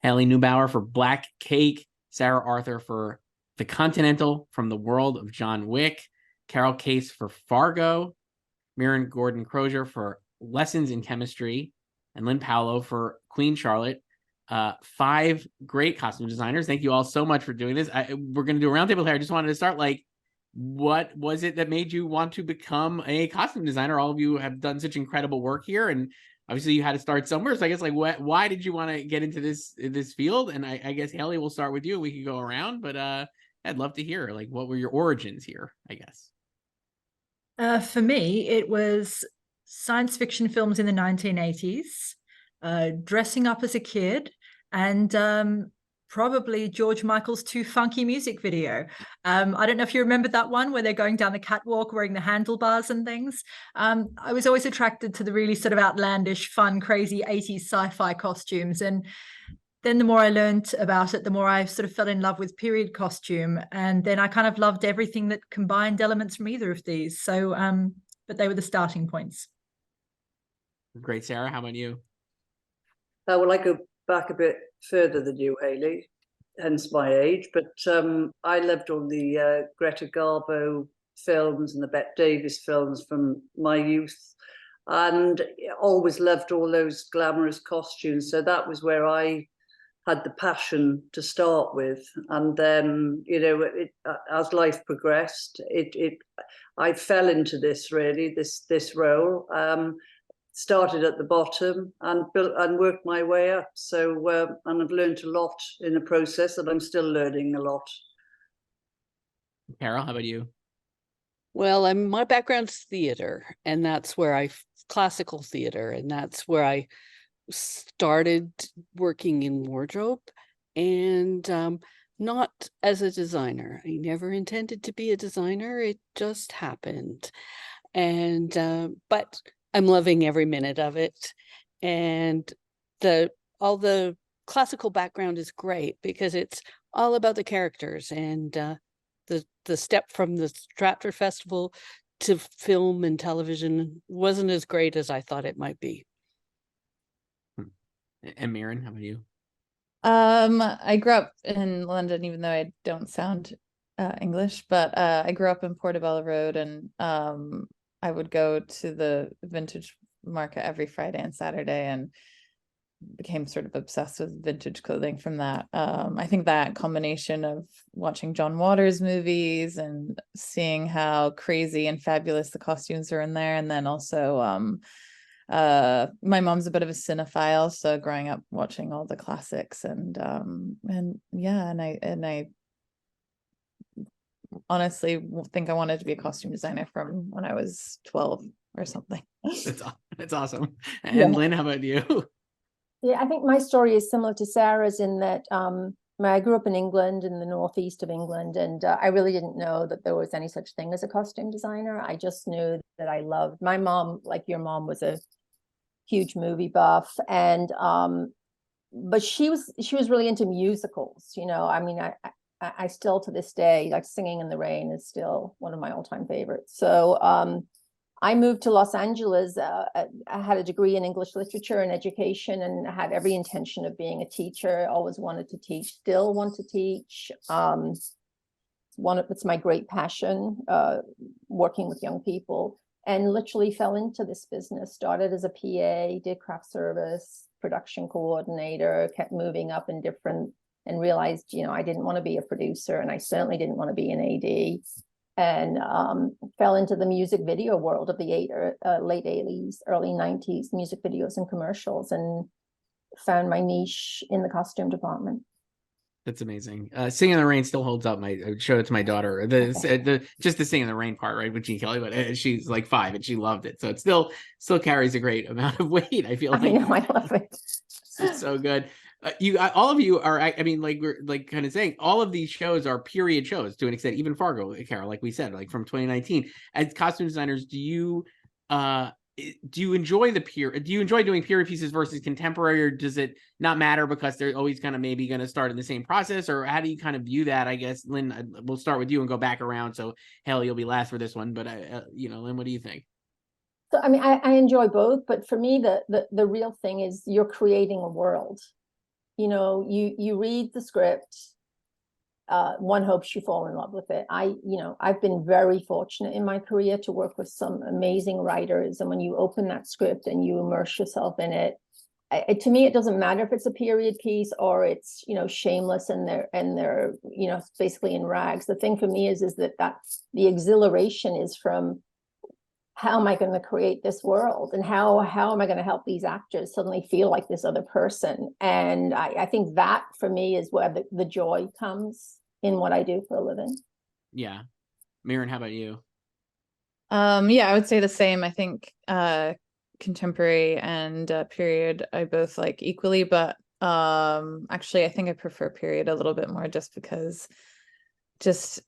Hayley Nebauer for Black Cake, Sarah Arthur for The Continental from the World of John Wick, Carol Case for Fargo, Mirren Gordon-Crozier for Lessons in Chemistry, and Lyn Paolo for Queen Charlotte. 5 great costume designers. Thank you all so much for doing this. We're going to do a roundtable here. I just wanted to start, like, what was it that made you want to become a costume designer? All of you have done such incredible work here, and obviously you had to start somewhere. So I guess, like, why did you want to get into this field? And I guess, Hayley, we'll start with you. We could go around, but I'd love to hear, like, what were your origins here, I guess. For me, it was science fiction films in the 1980s, dressing up as a kid, and probably George Michael's Too Funky music video. I don't know if you remember that one where they're going down the catwalk wearing the handlebars and things. I was always attracted to the really sort of outlandish, fun, crazy 80s sci-fi costumes. And then the more I learned about it, the more I sort of fell in love with period costume. And then I kind of loved everything that combined elements from either of these. So, but they were the starting points. Great. Sarah, how about you? Well, I go back a bit further than you, Hayley, hence my age. But I loved all the Greta Garbo films and the Bette Davis films from my youth, and always loved all those glamorous costumes. So that was where I had the passion to start with, and then, you know, as life progressed, I fell into this role. Started at the bottom and built and worked my way up. So and I've learned a lot in the process, and I'm still learning a lot. Carol, how about you? Well, my background's theater, and that's where classical theater, and that's where I started working in wardrobe, and not as a designer. I never intended to be a designer. It just happened. And but I'm loving every minute of it. And all the classical background is great because it's all about the characters, and the step from the Stratford Festival to film and television wasn't as great as I thought it might be. And Mirren, how about you? I grew up in London, even though I don't sound English, but I grew up in Portobello Road, and I would go to the vintage market every Friday and Saturday, and became sort of obsessed with vintage clothing from that. I think that combination of watching John Waters movies and seeing how crazy and fabulous the costumes are in there, and then also my mom's a bit of a cinephile, so growing up watching all the classics, and I honestly think I wanted to be a costume designer from when I was 12 or something. That's awesome. And Lyn, how about you? Yeah, I think my story is similar to Sarah's in that I grew up in England, in the northeast of England, and I really didn't know that there was any such thing as a costume designer. I just knew that I loved, my mom, like your mom, was a huge movie buff, and but she was really into musicals. You know, I mean, I still to this day, like, Singing in the Rain is still one of my all-time favorites. So I moved to Los Angeles. I had a degree in English literature and education, and had every intention of being a teacher. Always wanted to teach, still want to teach. It's my great passion, working with young people, and literally fell into this business. Started as a PA, did craft service, production coordinator, kept moving up in different, and realized, you know, I didn't want to be a producer, and I certainly didn't want to be an AD. And fell into the music video world of the late 80s, early 90s, music videos and commercials, and found my niche in the costume department. That's amazing. Singing in the Rain still holds up. I showed it to my daughter. Just the Singing in the Rain part, right, with Gene Kelly, but she's like 5 and she loved it. So it still carries a great amount of weight, I feel like. I know, I love it. It's so good. All of you are, I mean, like, we're like kind of saying, all of these shows are period shows to an extent. Even Fargo, Carol, like we said, like from 2019. As costume designers, do you enjoy do you enjoy doing period pieces versus contemporary, or does it not matter because they're always kind of maybe going to start in the same process? Or how do you kind of view that? I guess, Lyn, we'll start with you and go back around. So Hayley, you'll be last for this one, but Lyn, what do you think? So I mean, I enjoy both, but for me, the real thing is you're creating a world. you know, you read the script, one hopes you fall in love with it. I've been very fortunate in my career to work with some amazing writers, and when you open that script and you immerse yourself in it, to me, it doesn't matter if it's a period piece or it's, you know, shameless and they're you know, basically in rags. The thing for me is that the exhilaration is from, how am I going to create this world, and how am I going to help these actors suddenly feel like this other person? And I think that for me is where the joy comes in what I do for a living. Yeah. Mirren, how about you? Yeah, I would say the same. I think contemporary and period I both like equally, but actually I think I prefer period a little bit more, just because it's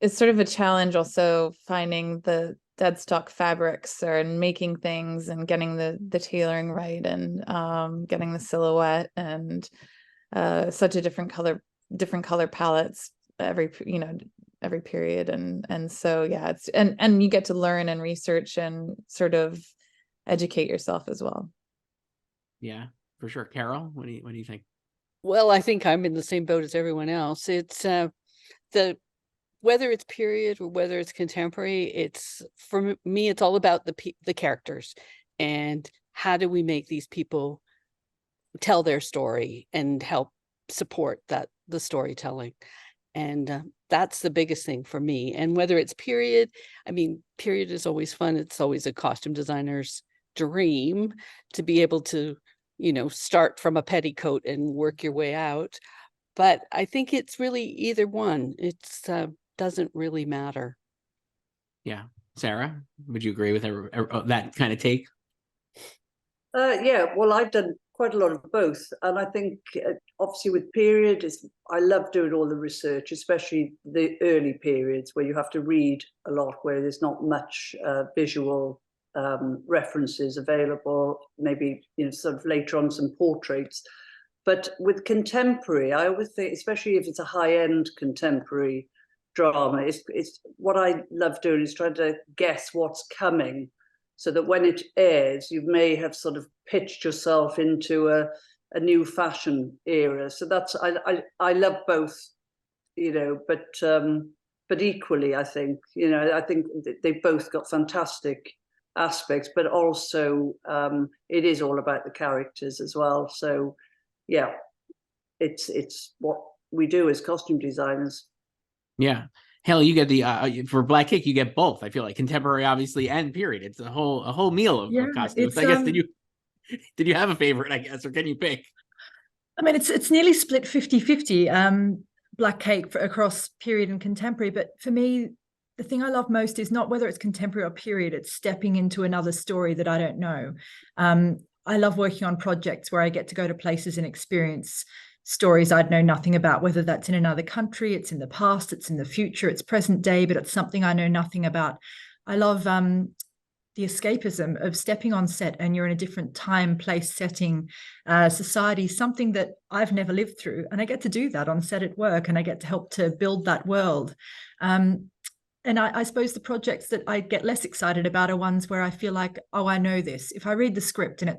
sort of a challenge also finding the dead stock fabrics and making things and getting the tailoring right, and getting the silhouette, and such a different color palettes every period, and so yeah, it's and you get to learn and research and sort of educate yourself as well. Yeah, for sure. Carol, what do you think? Well, I think I'm in the same boat as everyone else. It's whether it's period or whether it's contemporary, it's, for me, it's all about the characters, and how do we make these people tell their story and help support the storytelling. And that's the biggest thing for me. And whether it's period, I mean, period is always fun. It's always a costume designer's dream to be able to, you know, start from a petticoat and work your way out. But I think it's really either one. It's doesn't really matter. Yeah. Sarah, would you agree with that kind of take? Yeah, well, I've done quite a lot of both, and I think obviously with period, I love doing all the research, especially the early periods where you have to read a lot, where there's not much visual references available, maybe, you know, sort of later on some portraits. But with contemporary, I always think, especially if it's a high-end contemporary drama, it's what I love doing is trying to guess what's coming, so that when it airs, you may have sort of pitched yourself into a new fashion era. So that's, I love both, you know, but equally, I think, you know, I think they've both got fantastic aspects, but also it is all about the characters as well. So yeah, it's what we do as costume designers. Yeah. Hayley, you get the for Black Cake, you get both. I feel like contemporary, obviously, and period. It's a whole meal of costumes. I guess did you have a favorite, I guess, or can you pick? I mean, it's nearly split 50-50, Black Cake across period and contemporary. But for me, the thing I love most is not whether it's contemporary or period, it's stepping into another story that I don't know. I love working on projects where I get to go to places and experience stories I'd know nothing about, whether that's in another country, it's in the past, it's in the future, it's present day, but it's something I know nothing about. I love the escapism of stepping on set and you're in a different time, place, setting, society, something that I've never lived through. And I get to do that on set at work, and I get to help to build that world. And I suppose the projects that I get less excited about are ones where I feel like, oh, I know this. If I read the script and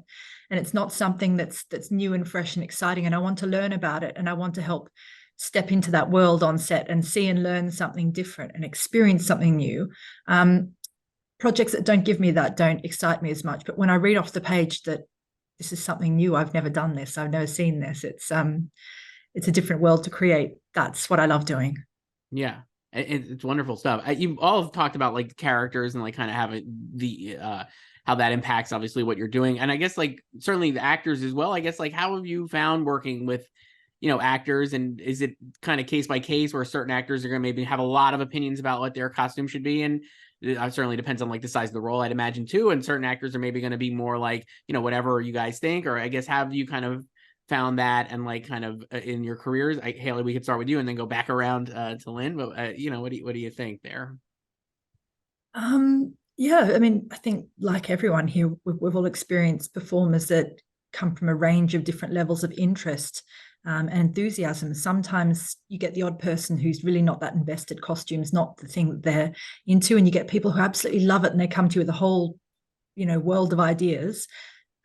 it's not something that's new and fresh and exciting, and I want to learn about it, and I want to help step into that world on set and see and learn something different and experience something new. Projects that don't give me that don't excite me as much. But when I read off the page that this is something new, I've never done this, I've never seen this, it's a different world to create. That's what I love doing. Yeah. It's wonderful stuff. You all have talked about like characters and like kind of having the how that impacts obviously what you're doing, and I guess like certainly the actors as well. I guess like how have you found working with, you know, actors, and is it kind of case by case where certain actors are going to maybe have a lot of opinions about what their costume should be, and it certainly depends on like the size of the role, I'd imagine too, and certain actors are maybe going to be more like, you know, whatever you guys think, or I guess have you kind of found that and like kind of in your careers? Hayley, we could start with you and then go back around to Lyn, but you know, what do you think there? Yeah, I mean, I think like everyone here, we've all experienced performers that come from a range of different levels of interest and enthusiasm. Sometimes you get the odd person who's really not that invested, costumes not the thing that they're into, and you get people who absolutely love it and they come to you with a whole, you know, world of ideas.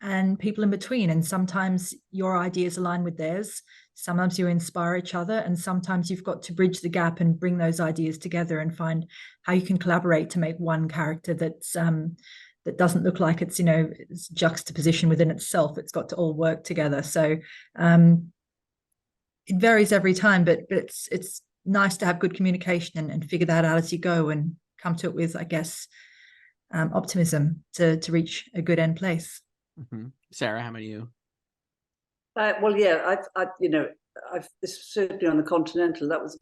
and people in between. And sometimes your ideas align with theirs. Sometimes you inspire each other, and sometimes you've got to bridge the gap and bring those ideas together and find how you can collaborate to make one character that's that doesn't look like it's, you know, it's juxtaposition within itself. It's got to all work together. So it varies every time, but it's nice to have good communication and figure that out as you go and come to it with, I guess, optimism to reach a good end place. Mm-hmm. Sarah, how about you? Well, yeah, I've certainly on the Continental. That was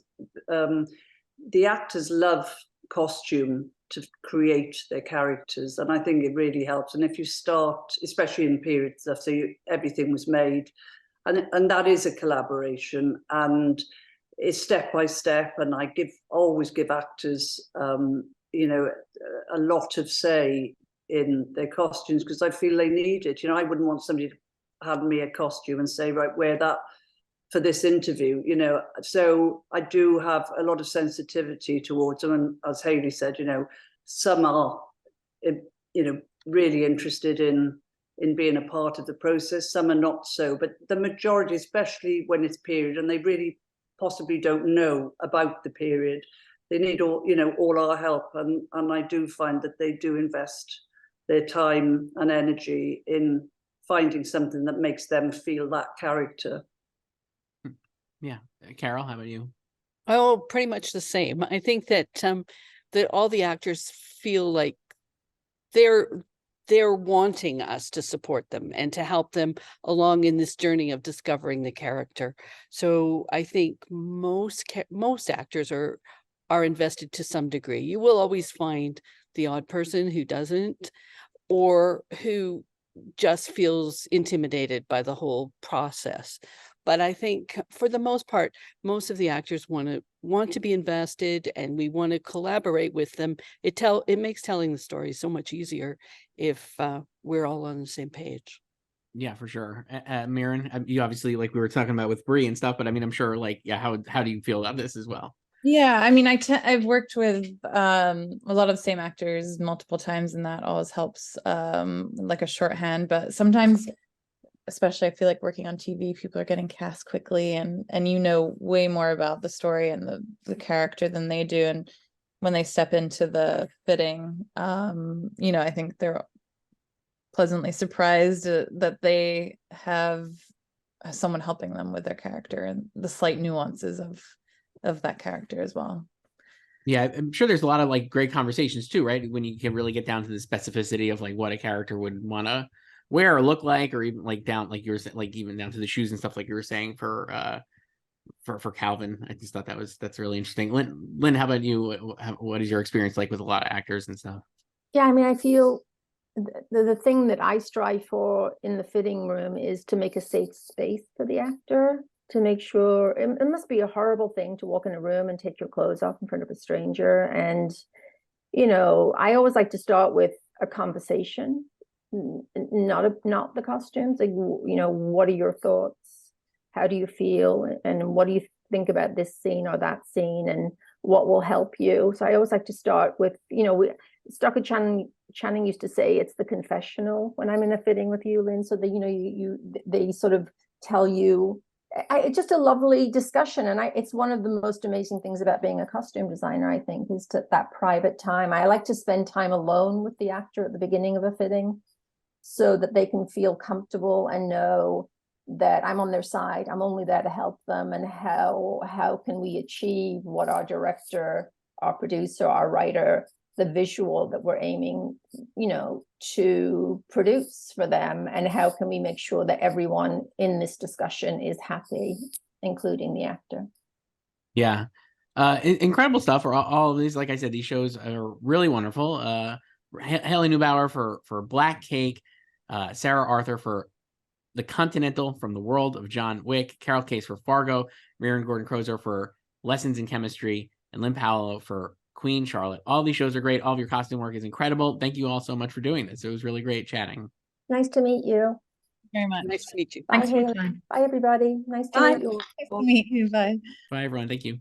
the actors love costume to create their characters, and I think it really helps. And if you start, especially in period stuff, so everything was made, and that is a collaboration, and it's step by step. And I always give actors, a lot of say in their costumes, because I feel they need it. You know, I wouldn't want somebody to hand me a costume and say, right, wear that for this interview, you know. So I do have a lot of sensitivity towards them. And as Hayley said, you know, some are, really interested in being a part of the process. Some are not so, but the majority, especially when it's period and they really possibly don't know about the period, they need all our help. And I do find that they do invest their time and energy in finding something that makes them feel that character. Yeah. Carol, how about you? Oh, pretty much the same. I think that that all the actors feel like they're wanting us to support them and to help them along in this journey of discovering the character. So I think most actors are invested to some degree. You will always find the odd person who doesn't, or who just feels intimidated by the whole process. But I think for the most part, most of the actors want to be invested, and we want to collaborate with them. It makes telling the story so much easier if we're all on the same page. Yeah, for sure. Mirren, you obviously, like we were talking about with Brie and stuff, but I mean, I'm sure, like, yeah, how do you feel about this as well? Yeah, I mean, I've worked with a lot of the same actors multiple times, and that always helps, like a shorthand. But sometimes, especially I feel like working on TV, people are getting cast quickly, and you know way more about the story and the character than they do. And when they step into the fitting, I think they're pleasantly surprised that they have someone helping them with their character and the slight nuances of that character as well. Yeah, I'm sure there's a lot of like great conversations too, right? When you can really get down to the specificity of like what a character would want to wear or look like, or even like down, like you were like even down to the shoes and stuff, like you were saying for Calvin. I just thought that's really interesting. Lyn, how about you? What is your experience like with a lot of actors and stuff? Yeah, I mean, I feel the thing that I strive for in the fitting room is to make a safe space for the actor, to make sure it must be a horrible thing to walk in a room and take your clothes off in front of a stranger. And, I always like to start with a conversation, not the costumes. Like, what are your thoughts? How do you feel? And what do you think about this scene or that scene? And what will help you? So I always like to start with, Stockard Channing used to say it's the confessional when I'm in a fitting with you, Lyn. So that, they sort of tell you, it's just a lovely discussion. And it's one of the most amazing things about being a costume designer, I think, is that private time. I like to spend time alone with the actor at the beginning of a fitting so that they can feel comfortable and know that I'm on their side. I'm only there to help them. And how can we achieve what our director, our producer, our writer, the visual that we're aiming, to produce for them, and how can we make sure that everyone in this discussion is happy, including the actor. Yeah. Incredible stuff for all of these. Like I said, these shows are really wonderful. Hayley Nebauer for Black Cake, Sarah Arthur for The Continental from the World of John Wick, Carol Case for Fargo, Mirren Gordon-Crozier for Lessons in Chemistry, and Lyn Paolo for Queen Charlotte. All these shows are great. All of your costume work is incredible. Thank you all so much for doing this. It was really great chatting. Nice to meet you. Very much. Nice to meet you. Thanks Bye, for your Hayley. time. Bye, everybody. Nice to Bye. meet you. Nice to meet you. Bye. Bye, everyone. Thank you.